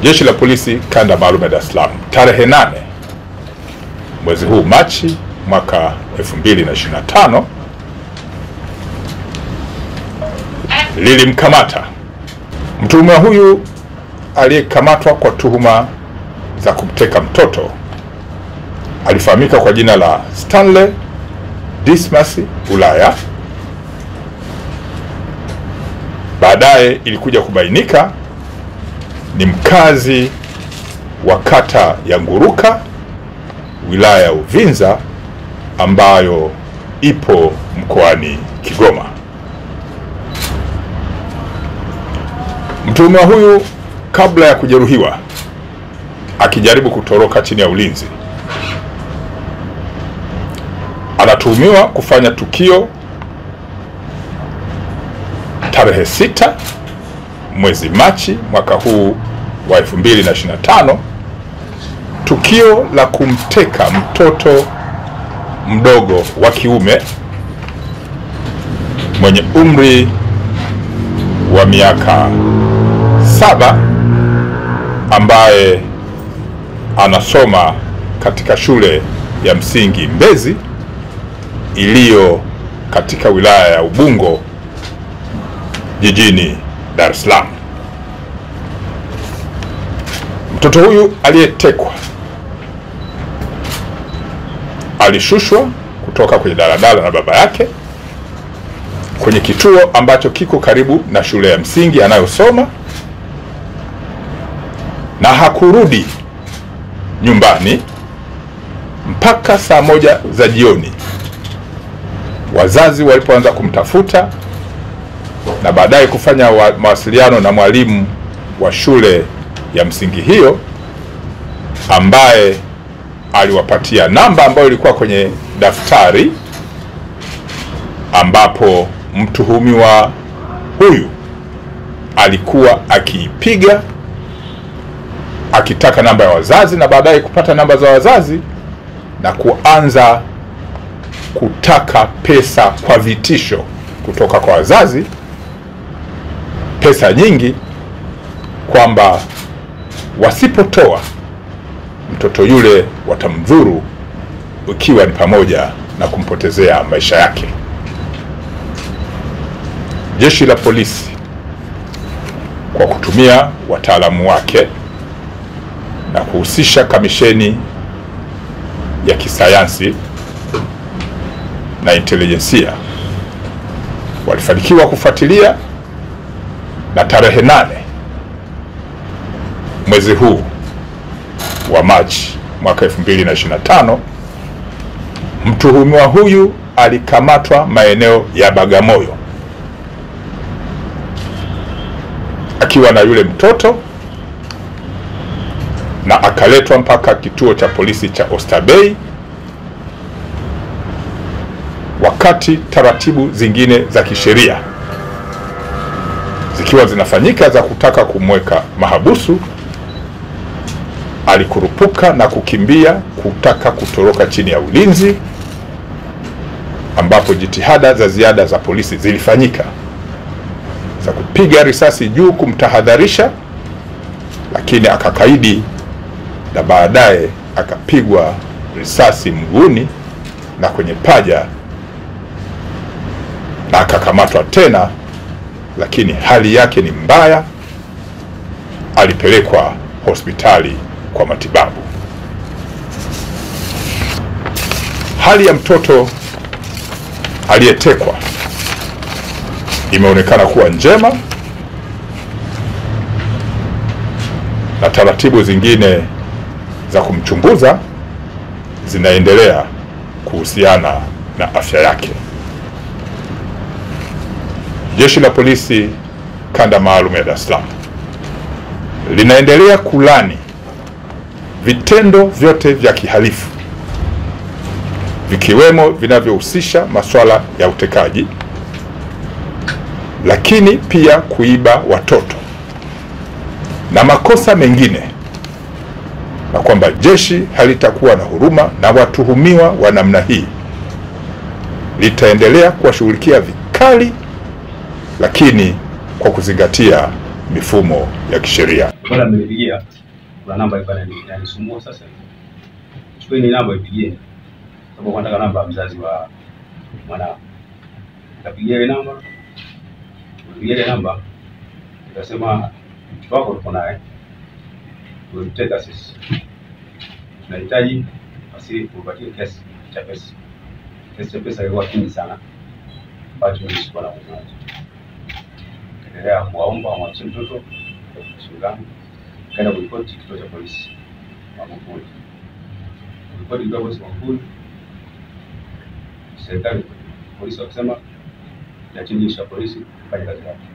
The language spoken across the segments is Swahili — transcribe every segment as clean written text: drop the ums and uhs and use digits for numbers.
Jeshi la Polisi Kanda Maalum ya Dar es Salaam tarehe 8 mwezi huu Machi mwaka 2025 lilimkamata mtuhumiwa huyu aliyekamatwa kwa tuhuma za kumteka mtoto. Alifahamika kwa jina la Stanley Dismas Ulaya. Baadaye ilikuja kubainika ni mkazi wa kata ya Nguruka, wilaya ya Uvinza, ambayo ipo mkoani Kigoma. Mtuhumiwa huyu kabla ya kujeruhiwa akijaribu kutoroka chini ya ulinzi, anatuhumiwa kufanya tukio tarehe 6 mwezi Machi mwaka huu wa 2025, tukio la kumteka mtoto mdogo wa kiume mwenye umri wa miaka 7 ambaye anasoma katika shule ya msingi Mbezi iliyo katika wilaya ya Ubungo jijini Dar es Salaam. Mtoto huyu aliyetekwa alishushwa kutoka kwenye daladala na baba yake kwenye kituo ambacho kiko karibu na shule ya msingi anayosoma, na hakurudi nyumbani mpaka saa 1 za jioni, wazazi walipoanza kumtafuta na baadaye kufanya mawasiliano na mwalimu wa shule ya msingi hiyo, ambaye aliwapatia namba ambayo ilikuwa kwenye daftari, ambapo mtuhumiwa huyu alikuwa akiipiga akitaka namba ya wazazi, na baadaye kupata namba za wazazi na kuanza kutaka pesa kwa vitisho kutoka kwa wazazi, pesa nyingi, kwamba wasipotoa mtoto yule watamdhuru, ikiwa ni pamoja na kumpotezea maisha yake. Jeshi la Polisi kwa kutumia wataalamu wake na kuhusisha kamisheni ya kisayansi na intelijensia walifanikiwa kufuatilia, na tarehe 8 mwezi huu wa Machi mwaka 2025 mtuhumiwa huyu alikamatwa maeneo ya Bagamoyo akiwa na yule mtoto, na akaletwa mpaka kituo cha polisi cha Oysterbay, wakati taratibu zingine za kisheria zikiwa zinafanyika za kutaka kumweka mahabusu, alikurupuka na kukimbia kutaka kutoroka chini ya ulinzi, ambapo jitihada za ziada za polisi zilifanyika za kupiga risasi juu kumtahadharisha, lakini akakaidi, na baadaye akapigwa risasi mguuni na kwenye paja na akakamatwa tena, lakini hali yake ni mbaya. Alipelekwa hospitali kwa matibabu. Hali ya mtoto aliyetekwa imeonekana kuwa njema, na taratibu zingine za kumchunguza zinaendelea kuhusiana na afya yake. Jeshi la Polisi Kanda Maalum ya Dar es Salaam linaendelea kulani vitendo vyote vya kihalifu, vikiwemo vinavyohusisha masuala ya utekaji, lakini pia kuiba watoto na makosa mengine, na kwamba jeshi halitakuwa na huruma na watuhumiwa wa namna hii. Litaendelea kuwashughulikia vikali, lakini kwa kuzingatia mifumo ya kisheria. Bwana amenipigia, kuna namba ibana inanisumbua sasa. Chukua ni namba ipigie. Sababu nataka namba ya mzazi wa mwanao. Nikapigia ile namba. Nipigia ile namba. Nikasema mtoto wako uko naye. Tunataka sisi. Tunahitaji basi kupatia kiasi cha pesa. Kiasi cha pesa ilikuwa kingi sana. Bado nilikuwa na mwanangu. Endelea kuwaomba wamwachie mtoto shuleni. Kaenda kuripoti kituo cha polisi Magufuli. Kuripoti kituo cha polisi Magufuli. Serikali polisi wakisema yachilisha polisi kufanya kazi yake.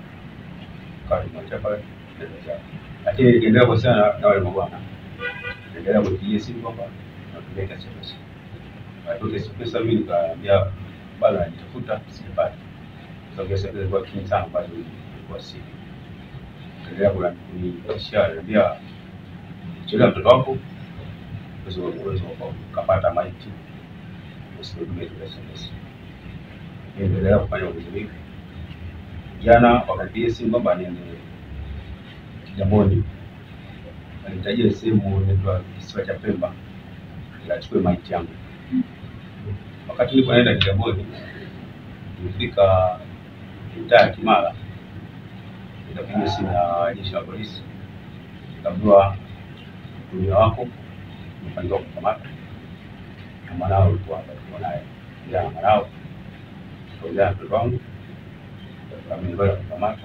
Kwa hiyo pale lakini endelea kwa sana na wale mabwana. Endelea kupigia simu kwamba tunapeleka pesa. Atoke pesa mimi nikaambia bala nitafuta sipati. Sababu pesa ilikuwa kingi sana bado ilikuwa siri. Endelea kunishia ndio chela mtoto wako uwezo kupata maiti usitumie pesa. Endelea kufanya vizuri. Jana wakati simu kwamba niende Kigamboni. Alitajia sehemu inaitwa Kisiwa cha Pemba. Nikachukue maiti yangu. Wakati nilipoenda Kigamboni nilifika mtaa Kimara. Nikapiga simu ya jeshi la polisi. Nikaambiwa mtumiwa wako umefanikiwa kukamata. Mwanao alikuwa naye. Ndio mwanao. Ndio mtoto wangu. Amefanikiwa kukamata.